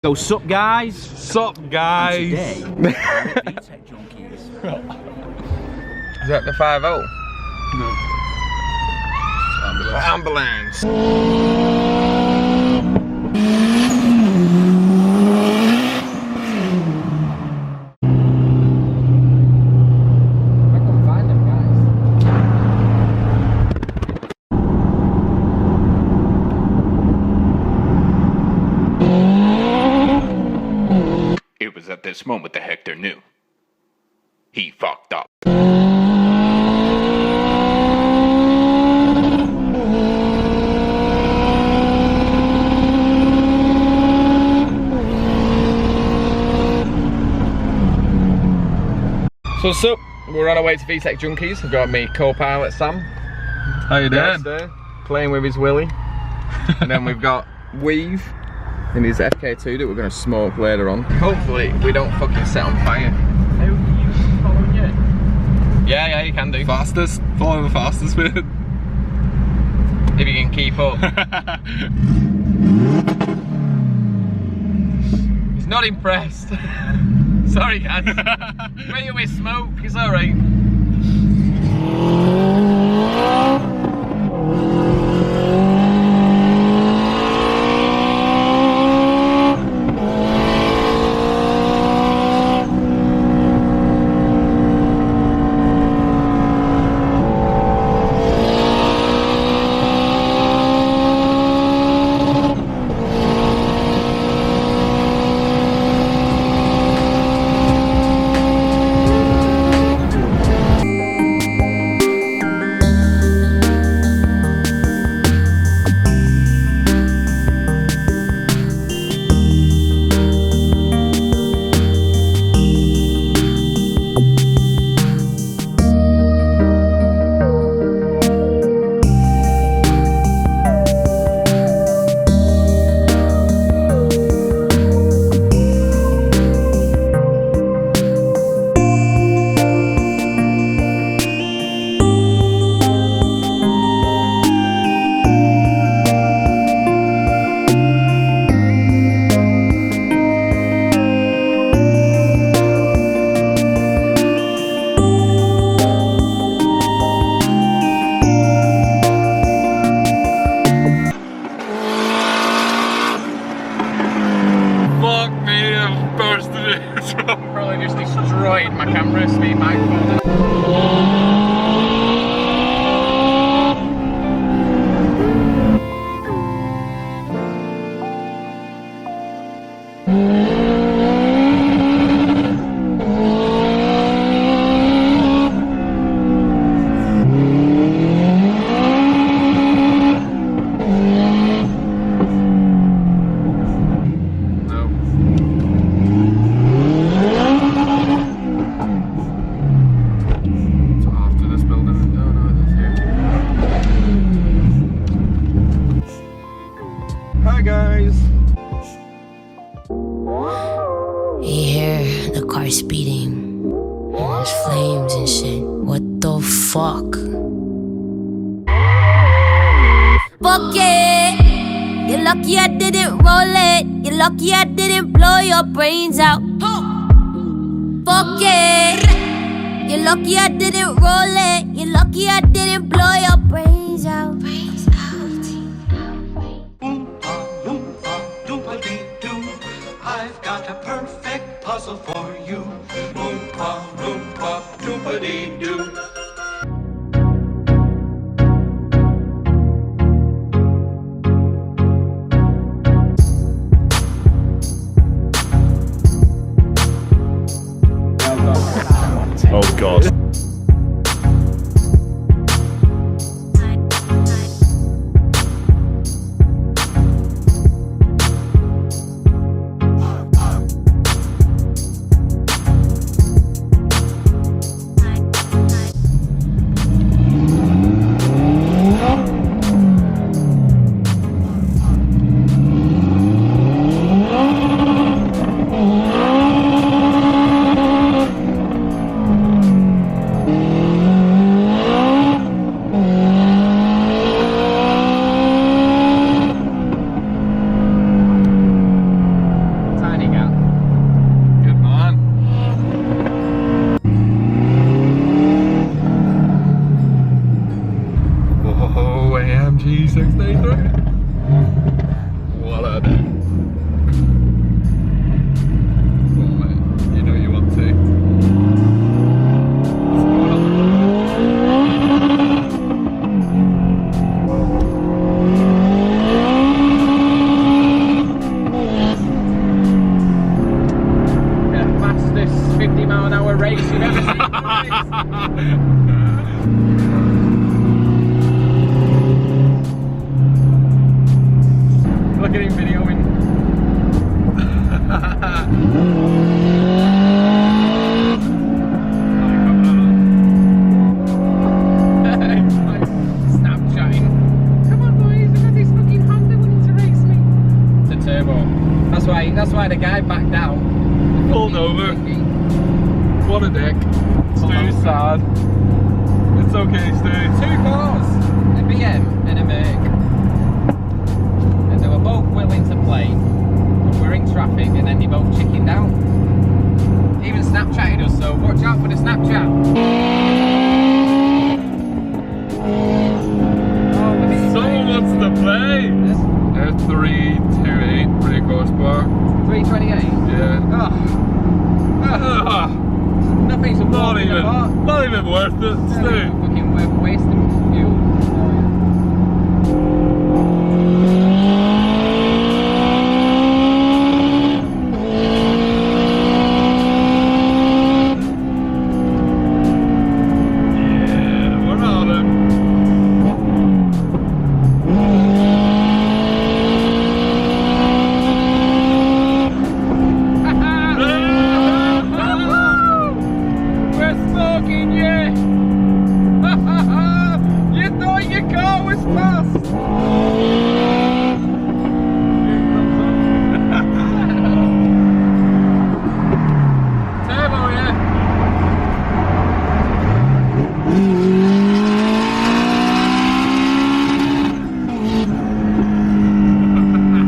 Go, sup guys? Sup guys? And today, Vtec Junkies. Is that the 5-0? No. Ambulance. I couldn't find them guys. It was at this moment that Hector knew. He fucked up. So what's up? We're on our way to Vtec Junkies. We've got me co-pilot Sam. How you doing? There, playing with his willy. And then we've got Weave in his FK2 that we're going to smoke later on. Hopefully we don't fucking set on fire. How are you following it? Yeah, you can do. Fastest, follow the fastest bit. If you can keep up. He's not impressed. Sorry guys. Wait with smoke, it's alright. Probably just destroyed my camera, speed microphone. Hi guys. You hear the car speeding, and there's flames and shit. What the fuck? Fuck it! You're lucky I didn't roll it. You're lucky I didn't blow your brains out. Fuck it! You're lucky I didn't roll it. You're lucky I didn't blow your brains out. I've got a perfect puzzle for you. Oompa, loompa, doompa-dee-doo. Oh god. race you've ever seen. Look at him videoing. Snapchatting. Come on, boys, look at this fucking Honda wanting to race me. It's a turbo. That's why the guy backed out. Pulled over. What a dick. Stu's sad. It's okay, Stu. 2 cars, a BM and a Merc. And they were both willing to play, but we're in traffic and then they both chickened out. Even Snapchatted us, so watch out for the Snapchat. Someone wants to play. F328 brake horsepower. 328. Yeah. Nothing's Not even worth it, Stu. Fucking we're wasting fuel. Yeah, we're on it. We're smoking, yeah! You thought your car was fast! Turbo, yeah!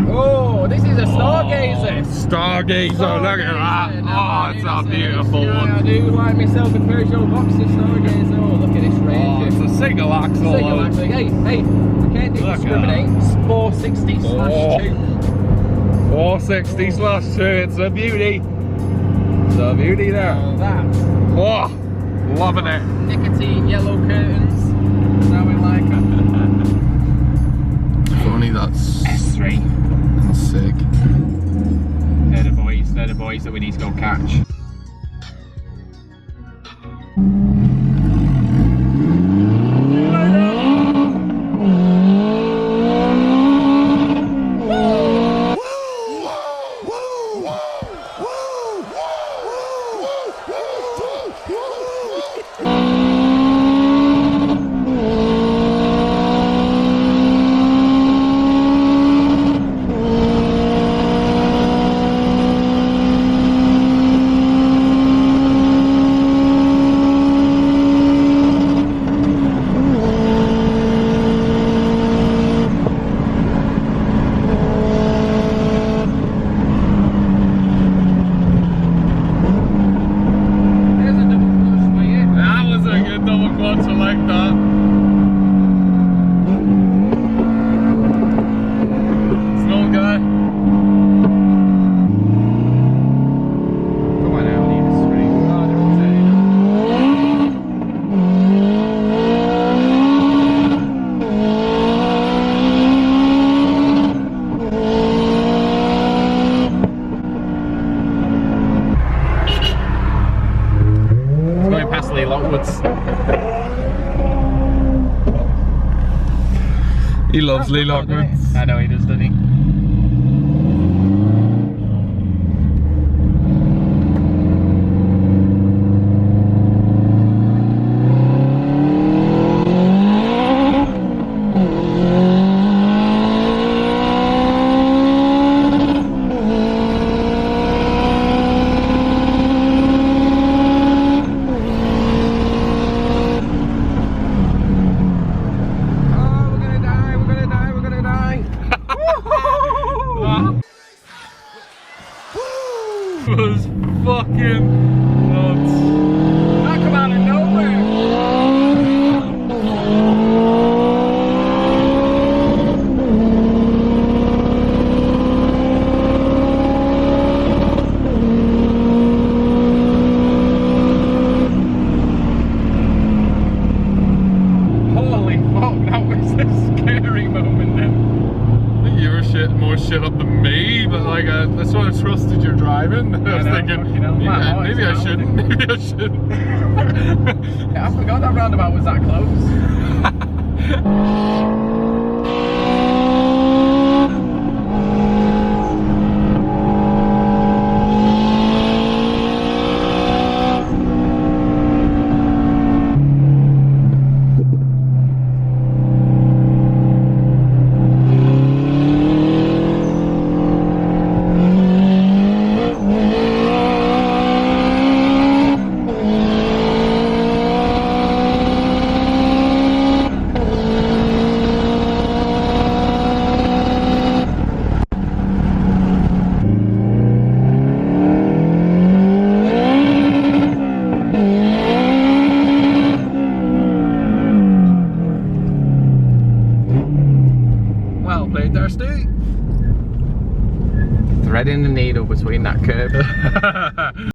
Oh, this is a stargazer! Stargazer, look at that. Oh, it's a beautiful I one. do like myself a Peugeot Boxer stargazer. Oh, look at this Oh, range. it's a single axle. Single axle. Hey, I can't Look at discriminate. It's 460/2. 460/2, it's a beauty. It's a beauty there. Oh, that. Oh, loving it. Nicotine yellow curtains. That's how we like it. Funny, that's S3. sick. They're the boys that we need to go catch. He loves Lee Lockwood. I know he does, doesn't he? Was fucking nuts. That come out of nowhere. Holy fuck, that was a scary moment then. I think you were more shit up than me, but like I sort of trusted your driving. I was know, thinking, you know, maybe I shouldn't. Maybe I shouldn't. Yeah, I forgot that roundabout was that close. Well played there, Stu. Threading the needle between that curve.